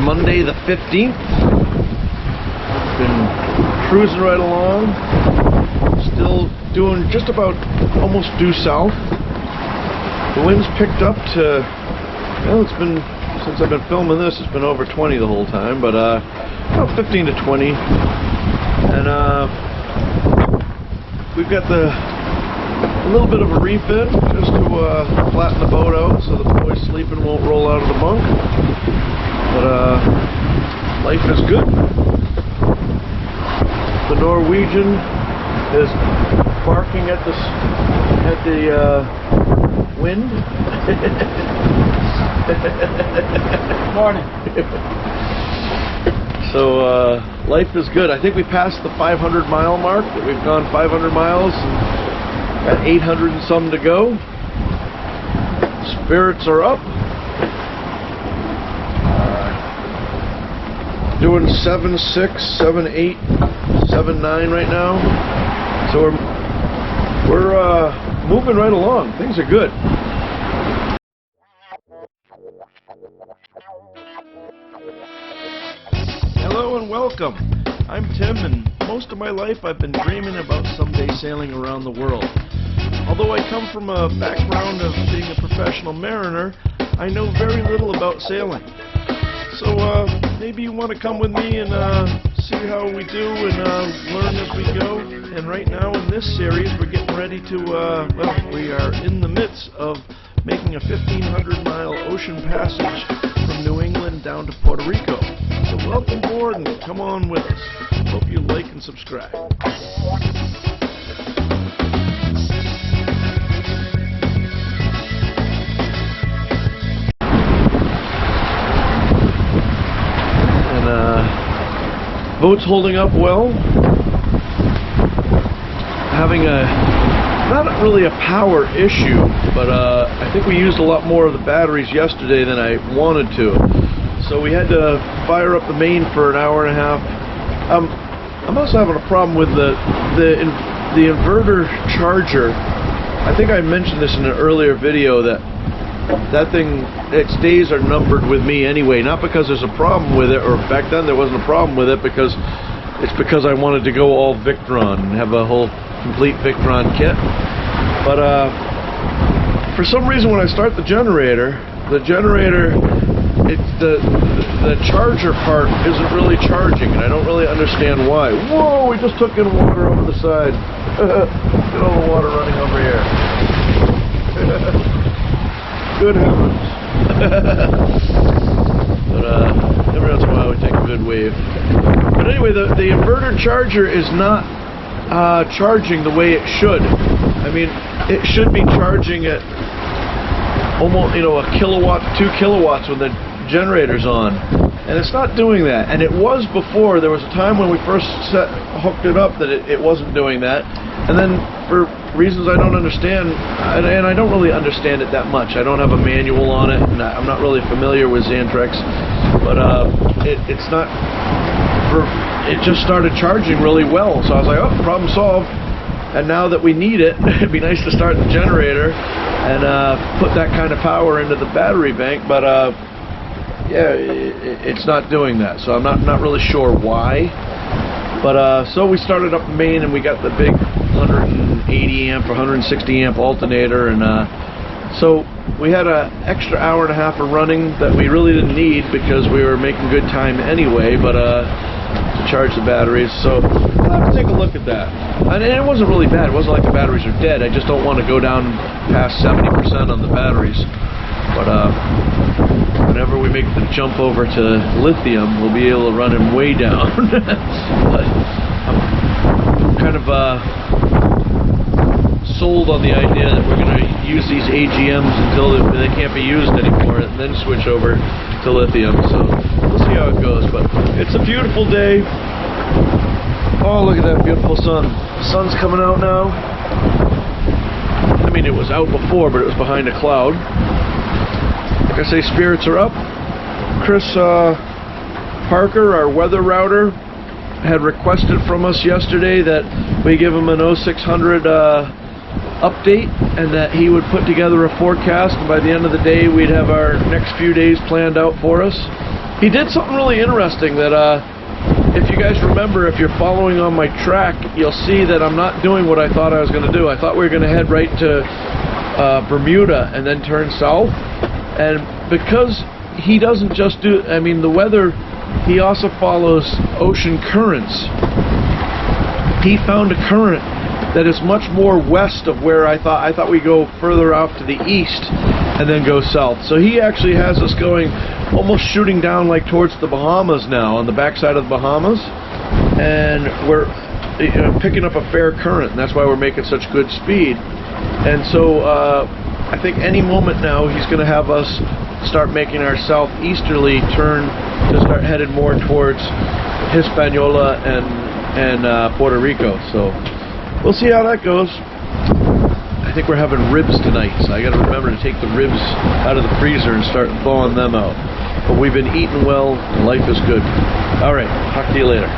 Monday the 15th. Been cruising right along. Still doing just about almost due south. The wind's picked up to, well, it's been, since I've been filming this, it's been over 20 the whole time, but about 15 to 20. And we've got a little bit of a reef in, just to flatten the boat out so the boys sleeping won't roll out of the bunk. But life is good. The Norwegian is barking at the wind. Morning. So life is good. I think we passed the 500 mile mark. That we've gone 500 miles and got 800 and some to go. Spirits are up. Doing 7.6, 7.8, 7.9 right now. So we're moving right along. Things are good. Hello and welcome. I'm Tim, and most of my life I've been dreaming about someday sailing around the world. Although I come from a background of being a professional mariner, I know very little about sailing. So maybe you want to come with me and see how we do and learn as we go. And right now in this series we're getting ready to, well, we are in the midst of making a 1,500 mile ocean passage from New England down to Puerto Rico. So welcome aboard and come on with us. Hope you like and subscribe. Boat's holding up well. Having not really a power issue, but I think we used a lot more of the batteries yesterday than I wanted to. So we had to fire up the main for an hour and a half. I'm also having a problem with the inverter charger. I think I mentioned this in an earlier video that thing, its days are numbered with me anyway, not because there's a problem with it, or back then there wasn't a problem with it, because I wanted to go all Victron and have a whole complete Victron kit. But for some reason when I start the generator, the charger part isn't really charging, and I don't really understand why. Whoa, we just took in water over the side. Get all the water running over here. Good heavens. But every once in a while we take a good wave. But anyway, the inverter charger is not charging the way it should. I mean, it should be charging at almost, a kilowatt, 2 kilowatts when the generator's on. And it's not doing that. And it was before. There was a time when we first hooked it up that it wasn't doing that. And then for reasons I don't understand, and I don't really understand it that much. I don't have a manual on it, and I'm not really familiar with Xantrex, but it's not. It just started charging really well, so I was like, oh, problem solved. And now that we need it, it'd be nice to start the generator and put that kind of power into the battery bank, but yeah, it's not doing that. So I'm not really sure why. But so we started up the main, and we got the big 180 amp or 160 amp alternator, and so we had an extra hour and a half of running that we really didn't need because we were making good time anyway, but to charge the batteries. So we'll have to take a look at that. And it wasn't really bad. It wasn't like the batteries are dead. I just don't want to go down past 70% on the batteries. But whenever we make the jump over to lithium, we'll be able to run them way down. But I'm kind of sold on the idea that we're going to use these AGMs until they can't be used anymore, and then switch over to lithium. So we'll see how it goes. But it's a beautiful day. Oh, look at that beautiful sun. The sun's coming out now. I mean, it was out before, but it was behind a cloud. Like I say, spirits are up. Chris Parker, our weather router, had requested from us yesterday that we give him an 0600 update, and that he would put together a forecast, and by the end of the day we'd have our next few days planned out for us. he did something really interesting that if you guys remember, if you're following on my track, you'll see that I'm not doing what I thought I was going to do. I thought we were going to head right to Bermuda and then turn south. And because he doesn't just do, I mean, the weather, he also follows ocean currents. He found a current that is much more west of where I thought we'd go further off to the east and then go south. So he actually has us going, almost shooting down like towards the Bahamas now, on the backside of the Bahamas. And we're picking up a fair current, and that's why we're making such good speed. And so I think any moment now he's going to have us start making our southeasterly turn to start headed more towards Hispaniola and Puerto Rico. So we'll see how that goes. I think we're having ribs tonight, so I got to remember to take the ribs out of the freezer and start thawing them out. But we've been eating well, and life is good. All right, talk to you later.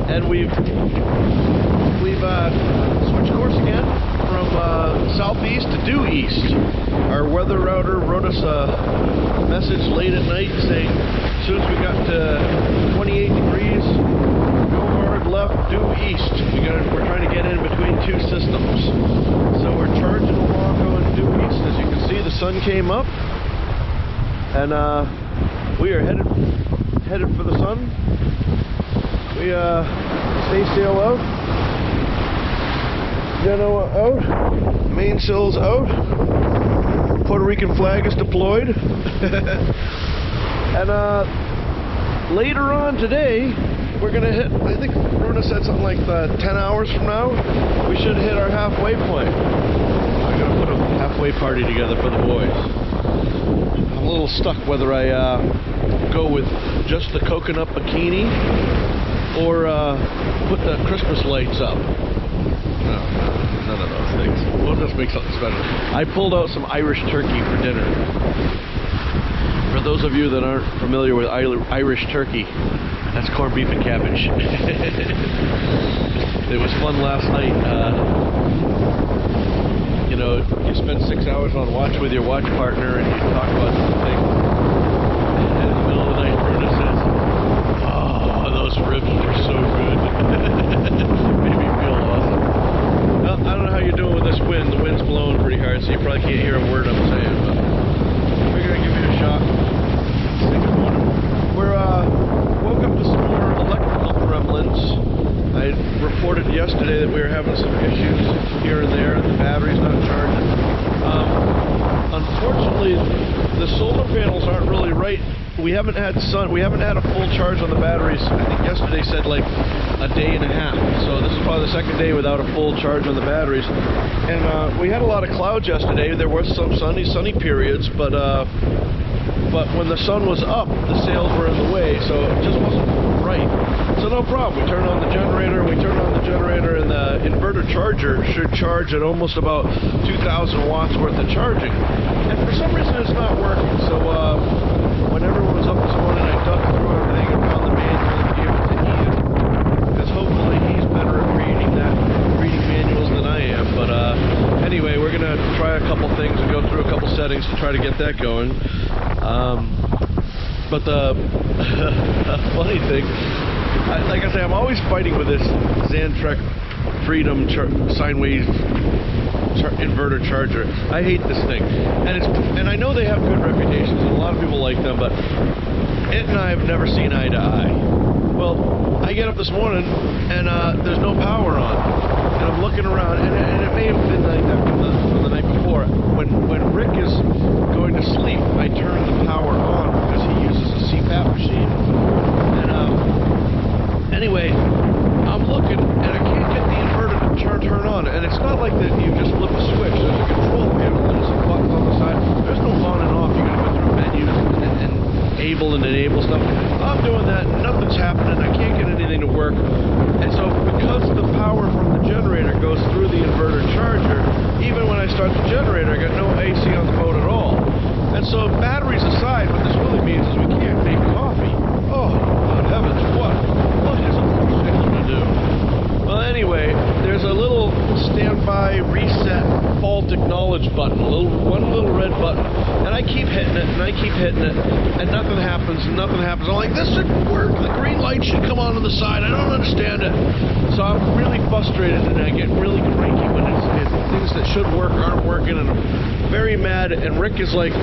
And we've switched course again from southeast to due east. Our weather router wrote us a message late at night saying as soon as we got to 28 degrees, go hard left, due east. We're trying to get in between two systems. So we're charging along going due east. As you can see, the sun came up, and we are headed for the sun. We stay sail out, Genoa out, mainsail's out, Puerto Rican flag is deployed, and later on today we're gonna hit, I think Runa said something like 10 hours from now, we should hit our halfway point. I'm gonna put a halfway party together for the boys. I'm a little stuck whether I go with just the coconut bikini or put the Christmas lights up. No, none of those things. We'll just make something special. I pulled out some Irish turkey for dinner. For those of you that aren't familiar with Irish turkey, that's corned beef and cabbage. It was fun last night. You know, you spend 6 hours on watch with your watch partner and you talk about something. And in the middle of the night, Bruna says, "Oh, those ribs were so good." Made me feel awesome. Well, I don't know how you're doing with this wind. The wind's blowing pretty hard, so you probably can't hear a word I'm saying, but we're going to give it a shot. Say good morning. We're woke up to some more electrical gremlins. I reported yesterday that we were having some issues here and there, and the battery's not charging. Unfortunately, the solar panels aren't really right. We haven't had sun. We haven't had a full charge on the batteries. I think yesterday said like a day and a half. So this is probably the second day without a full charge on the batteries. And we had a lot of clouds yesterday. There were some sunny periods, but but when the sun was up, the sails were in the way, so it just wasn't right. So no problem. We turned on the generator, and the inverter charger should charge at almost about 2,000 watts worth of charging. And for some reason, it's not working. So when everyone was up this morning, I dug through everything and found the manual and gave it to Ian, because hopefully he's better at reading manuals than I am. But anyway, we're gonna try a couple things and go through a couple settings to try to get that going. But the funny thing, like I say, I'm always fighting with this Xantrek Freedom sine wave inverter charger. I hate this thing, and I know they have good reputations, and a lot of people like them, but it and I have never seen eye to eye. Well, I get up this morning and there's no power on, and I'm looking around, and it may have been like that from the night before. When Rick is going to sleep, I turn the power on because he uses a CPAP machine, and anyway, I'm looking and I can't get the inverter to turn on, and it's not like that you just flip a switch. There's a control panel and there's some buttons on the side. There's no on and off. You gotta go through menus and enable stuff. I'm doing that, nothing's happening, I can't get anything to work. And so because the power from the generator goes through the inverter charger, even when I start the generator, I got no AC on the boat at all. And so batteries aside, what this really means is we can't make coffee. Oh, God heavens, what is a person to do? Well, anyway, there's a little standby reset fault acknowledge button, one little red button, and I keep hitting it, and nothing happens, I'm like, this should work, the green light should come on the side, I don't understand it. So I'm really frustrated, and I get really cranky when it's things that should work aren't working, and I'm very mad, and Rick is like,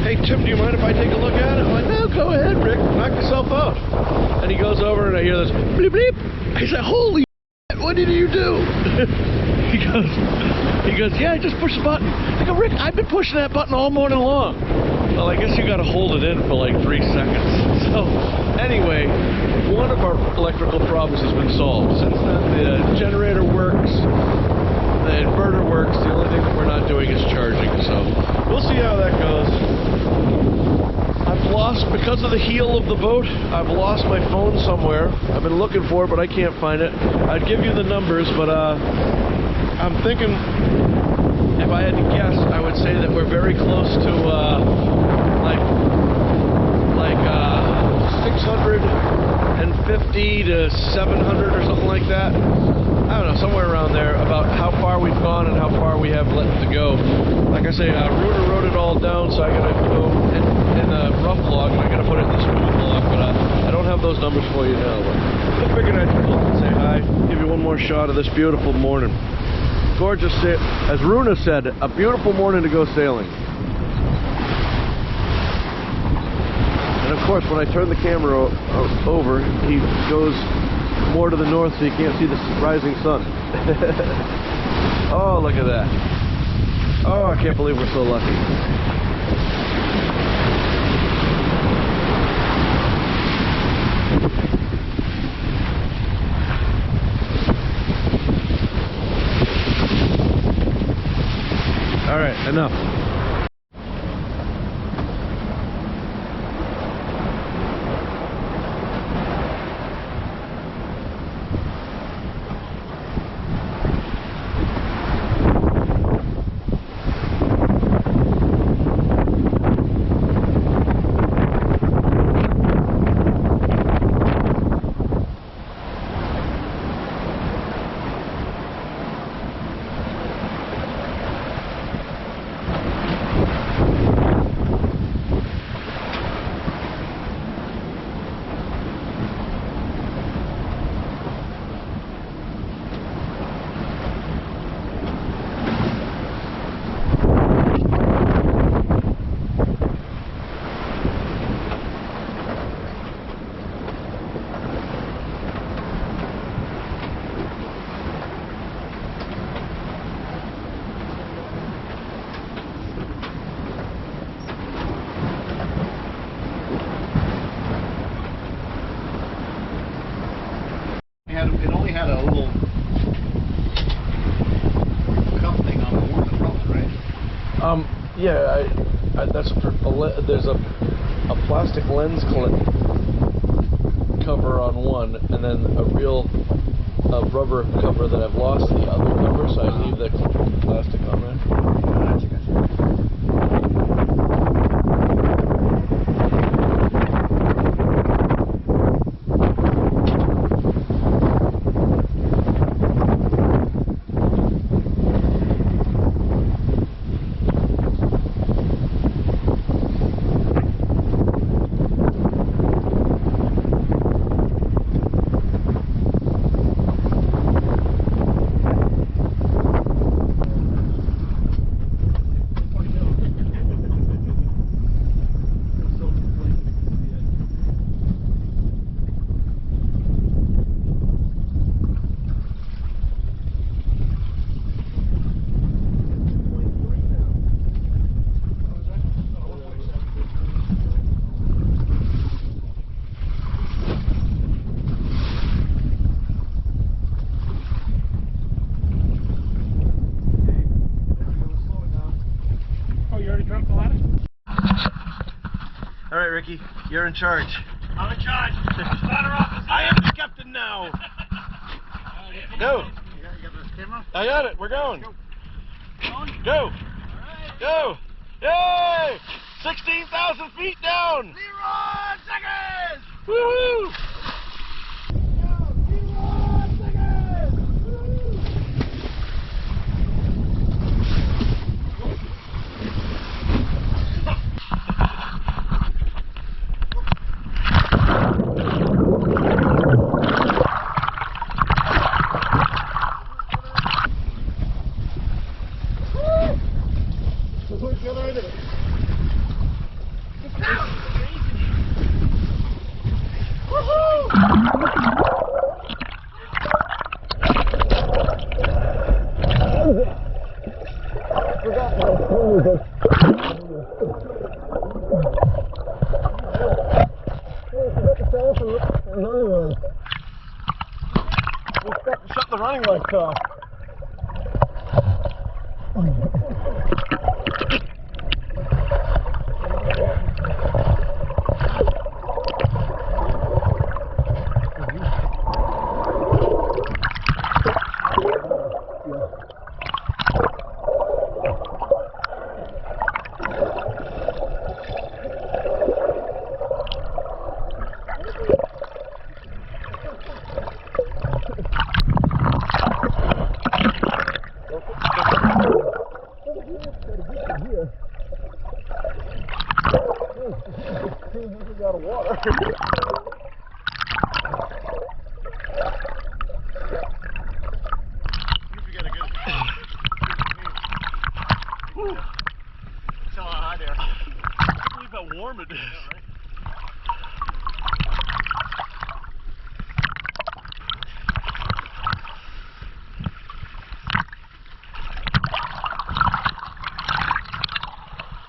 hey Tim, do you mind if I take a look at it? I'm like, no, go ahead Rick, knock yourself out. And he goes over and I hear this bleep bleep. I said, holy shit, what did you do? He goes, yeah, I just pushed the button. I go, Rick, I've been pushing that button all morning long. Well, I guess you gotta hold it in for like 3 seconds. So anyway, one of our electrical problems has been solved. Since then, the generator works, the inverter works. The only thing that we're not doing is charging. So we'll see how that goes. I've lost, because of the heel of the boat, I've lost my phone somewhere. I've been looking for it, but I can't find it. I'd give you the numbers, but I'm thinking, if I had to guess, I would say that we're very close to like 650 to 700 or something like that. I don't know, somewhere around there, about how far we've gone and how far we have left to go. Like I say, Ruder wrote it all down, so I gotta go in the rough log, and I gotta put it in the smooth log, but I don't have those numbers for you now. But I figured I'd come up and say hi, give you one more shot of this beautiful morning. Gorgeous, as Runa said, a beautiful morning to go sailing. And of course, when I turn the camera over, he goes more to the north so you can't see the rising sun. Oh, look at that. Oh, I can't believe we're so lucky. All right, enough. It only had a little cup thing on the front, right? Yeah, That's there's a plastic lens cover on one, and then a real rubber cover that I've lost the other cover, so I leave the plastic on there. All right, Ricky, you're in charge. I'm in charge. Ladder officer. I am the captain now. Go. You got the camera? I got it. We're going. Go. Go. Alright. Go. Yay! 16,000 feet down. Leroy Jenkins! Woohoo! Shut the running lights off. Out of water. You got a good. Whew. It's all high there. I can't believe how warm it is. Yeah, right?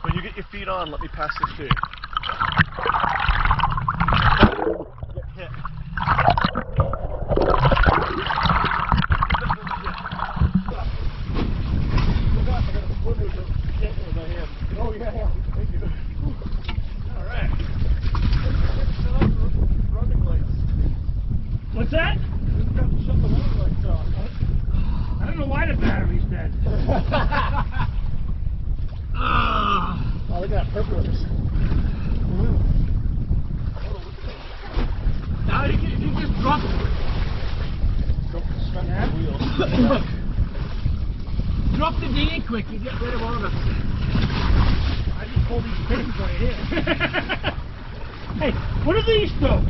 When you get your feet on, let me pass this to you. Get hit. Oh, yeah. Thank you. All right. Running lights. What's that? Just got to shut the running lights off. I don't know why the battery's dead. Oh, look at that purple. Now you just drop it. Smack the wheel. Drop the dinghy quick, you get rid of all of it. I just pulled these pins right here. Hey, what are these though?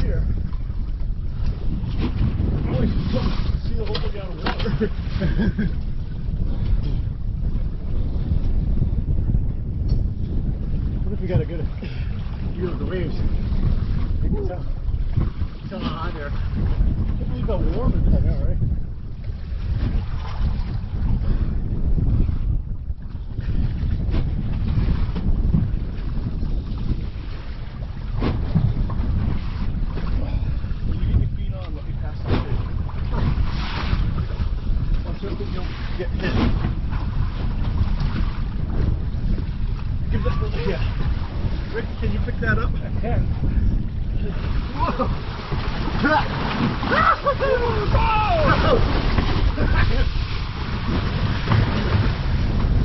Here. Always see the whole thing out of water. What if we got a good view of the waves? It's on high there. I can't believe how warm it is. I know, right? When you get your feet on, let me pass 10.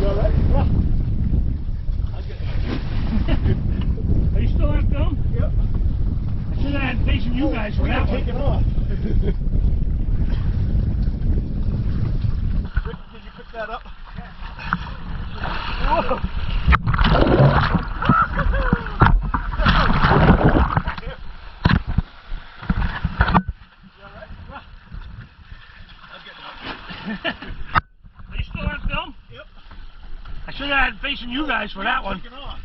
You all right? I'll get it. Are you still on film? Yep. I should have had facing you guys for that one. Taking off. Rick, did you pick that up? Whoa. Are you still on film? Yep. I should have had facing you guys for that one. Taking off.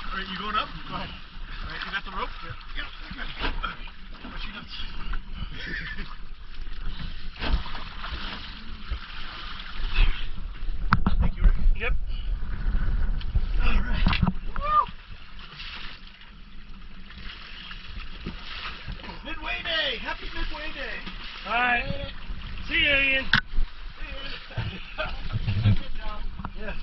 All right, you going up? Go ahead. All right, you got the rope? Yeah. Yep. What you got? Thank you, Rick. Yep. All right. Midway day. Happy Midway Day. All right. See you, Ian. Good job. Yes.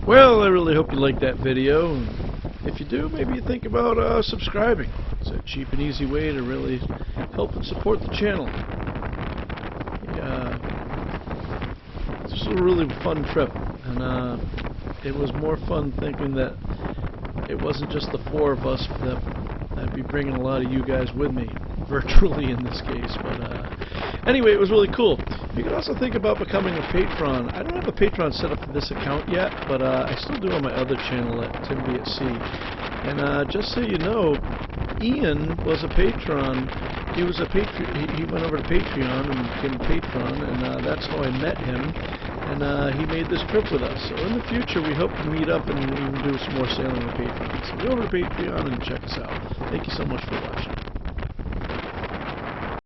Well, I really hope you liked that video. If you do, maybe you think about subscribing. It's a cheap and easy way to really help and support the channel. This was a really fun trip, and it was more fun thinking that it wasn't just the four of us, that I'd be bringing a lot of you guys with me, virtually in this case. But anyway, it was really cool. You can also think about becoming a patron. I don't have a Patreon set up for this account yet, but I still do on my other channel at Timby at Sea. And just so you know, Ian was a patron. He was a patron. He went over to Patreon and became a patron, and that's how I met him. And he made this trip with us. So in the future, we hope to meet up and even do some more sailing with Patreon. So go over to Patreon and check us out. Thank you so much for watching.